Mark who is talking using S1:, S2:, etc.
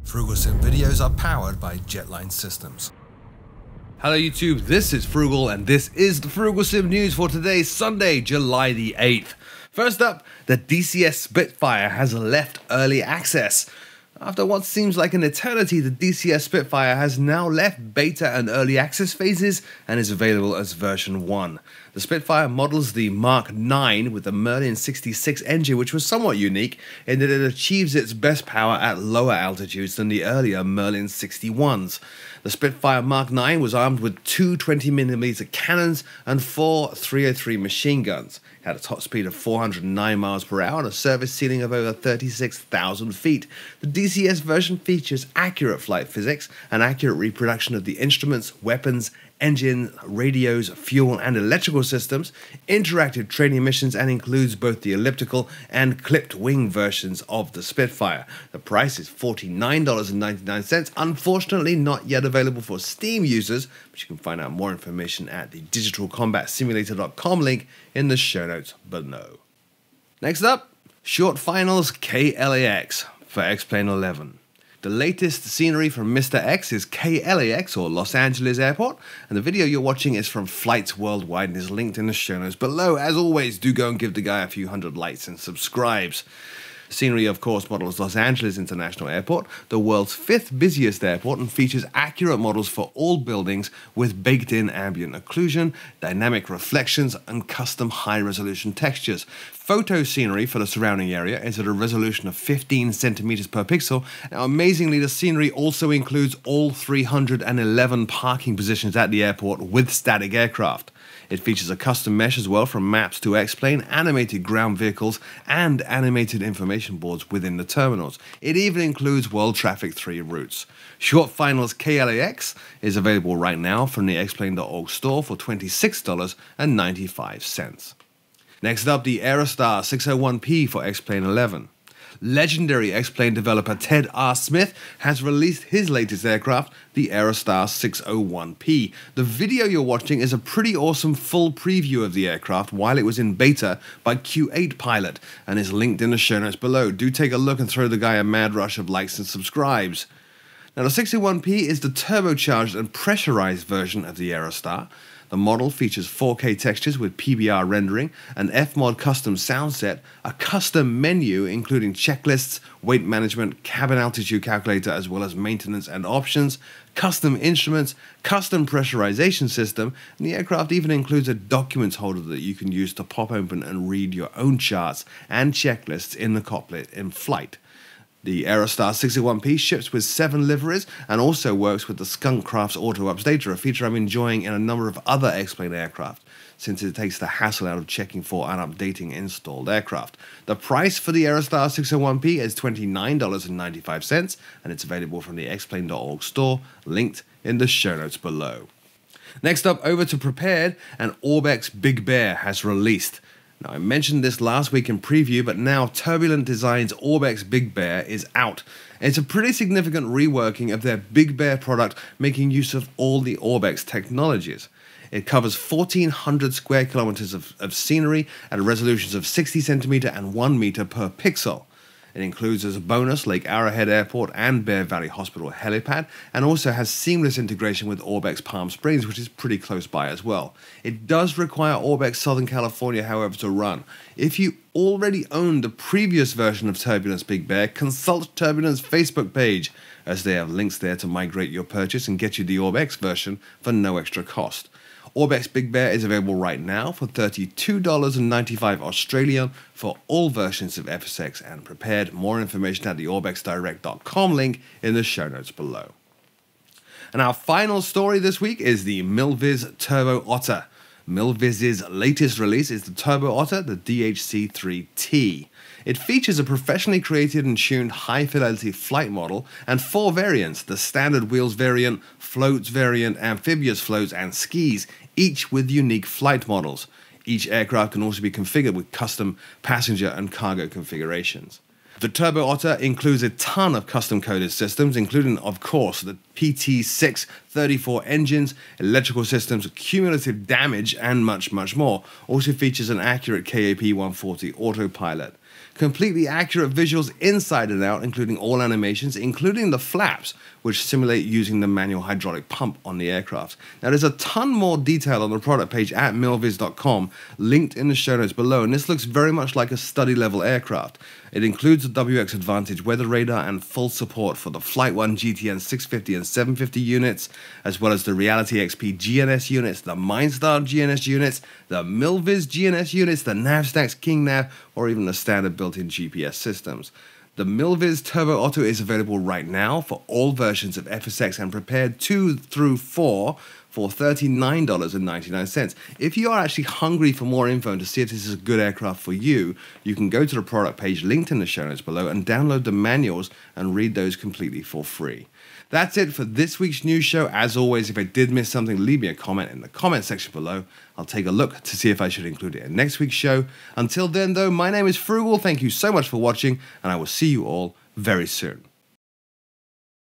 S1: Frooglesim videos are powered by Jetline Systems.
S2: Hello YouTube, this is Frugal and this is the Frooglesim news for today, Sunday, July the 8th. First up, the DCS Spitfire has left early access. After what seems like an eternity, the DCS Spitfire has now left beta and early access phases and is available as version 1. The Spitfire models the Mark 9 with the Merlin 66 engine, which was somewhat unique in that it achieves its best power at lower altitudes than the earlier Merlin 61s. The Spitfire Mark 9 was armed with two 20mm cannons and four 303 machine guns. It had a top speed of 409 miles per hour and a service ceiling of over 36,000 feet. The DCS version features accurate flight physics, an accurate reproduction of the instruments, weapons, engine, radios, fuel and electrical systems, interactive training missions, and includes both the elliptical and clipped wing versions of the Spitfire. The price is $49.99, unfortunately not yet available for Steam users, but you can find out more information at the digitalcombatsimulator.com link in the show notes below. Next up, short finals KLAX for X-Plane 11. The latest scenery from Mr. X is KLAX, or Los Angeles Airport, and the video you're watching is from Flights Worldwide and is linked in the show notes below. As always, do go and give the guy a few hundred likes and subscribes. Scenery, of course, models Los Angeles International Airport, the world's 5th busiest airport, and features accurate models for all buildings with baked-in ambient occlusion, dynamic reflections, and custom high-resolution textures. Photo scenery for the surrounding area is at a resolution of 15 centimeters per pixel. Now, amazingly, the scenery also includes all 311 parking positions at the airport with static aircraft. It features a custom mesh as well from maps to X-Plane, animated ground vehicles, and animated information boards within the terminals. It even includes World Traffic 3 routes. Short Finals KLAX is available right now from the xplane.org store for $26.95. Next up, the Arrowstar 601P for X-Plane 11. Legendary X-Plane developer Ted R. Smith has released his latest aircraft, the Arrowstar 601P. The video you're watching is a pretty awesome full preview of the aircraft while it was in beta by Q8 Pilot and is linked in the show notes below. Do take a look and throw the guy a mad rush of likes and subscribes. Now, the 601P is the turbocharged and pressurized version of the Arrowstar. The model features 4K textures with PBR rendering, an F-Mod custom sound set, a custom menu including checklists, weight management, cabin altitude calculator, as well as maintenance and options, custom instruments, custom pressurization system, and the aircraft even includes a documents holder that you can use to pop open and read your own charts and checklists in the cockpit in flight. The Arrowstar 601P ships with 7 liveries and also works with the Skunk Crafts Auto Updater, a feature I'm enjoying in a number of other X-Plane aircraft, since it takes the hassle out of checking for and updating installed aircraft. The price for the Arrowstar 601P is $29.95, and it's available from the xplane.org store, linked in the show notes below. Next up, over to Prepared, and Orbx Big Bear has released. Now, I mentioned this last week in preview, but now Turbulent Design's Orbx Big Bear is out. It's a pretty significant reworking of their Big Bear product, making use of all the Orbx technologies. It covers 1,400 square kilometers of scenery at resolutions of 60 centimeter and 1 meter per pixel. It includes as a bonus Lake Arrowhead Airport and Bear Valley Hospital helipad, and also has seamless integration with Orbx Palm Springs, which is pretty close by as well. It does require Orbx Southern California, however, to run. If you already own the previous version of Turbulence Big Bear, consult Turbulence Facebook page, as they have links there to migrate your purchase and get you the Orbx version for no extra cost. Orbx Big Bear is available right now for $32.95 Australian for all versions of FSX and Prepared. More information at the orbxdirect.com link in the show notes below. And our final story this week is the Millvis Turbo Otter. Millvis's latest release is the Turbo Otter, the DHC-3T. It features a professionally created and tuned high-fidelity flight model and 4 variants, the standard wheels variant, floats variant, amphibious floats, and skis, each with unique flight models. Each aircraft can also be configured with custom passenger and cargo configurations. The Turbo Otter includes a ton of custom-coded systems, including, of course, the PT6-34 engines, electrical systems, cumulative damage, and much, much more. Also features an accurate KAP-140 autopilot. completely accurate visuals inside and out, including all animations, including the flaps, which simulate using the manual hydraulic pump on the aircraft. Now, there's a ton more detail on the product page at millvis.com, linked in the show notes below, and this looks very much like a study-level aircraft. It includes the WX Advantage weather radar and full support for the Flight 1 GTN 650 and 750 units, as well as the Reality XP GNS units, the Mindstar GNS units, the Millvis GNS units, the Navstax King Nav, or even the standard built-in GPS systems. The Millvis Turbo Otter is available right now for all versions of FSX and Prepared 2 through 4 for $39.99. If you are actually hungry for more info and to see if this is a good aircraft for you, you can go to the product page linked in the show notes below and download the manuals and read those completely for free. That's it for this week's news show. As always, if I did miss something, leave me a comment in the comment section below. I'll take a look to see if I should include it in next week's show. Until then, though, my name is Frugal. Thank you so much for watching, and I will see you all very soon.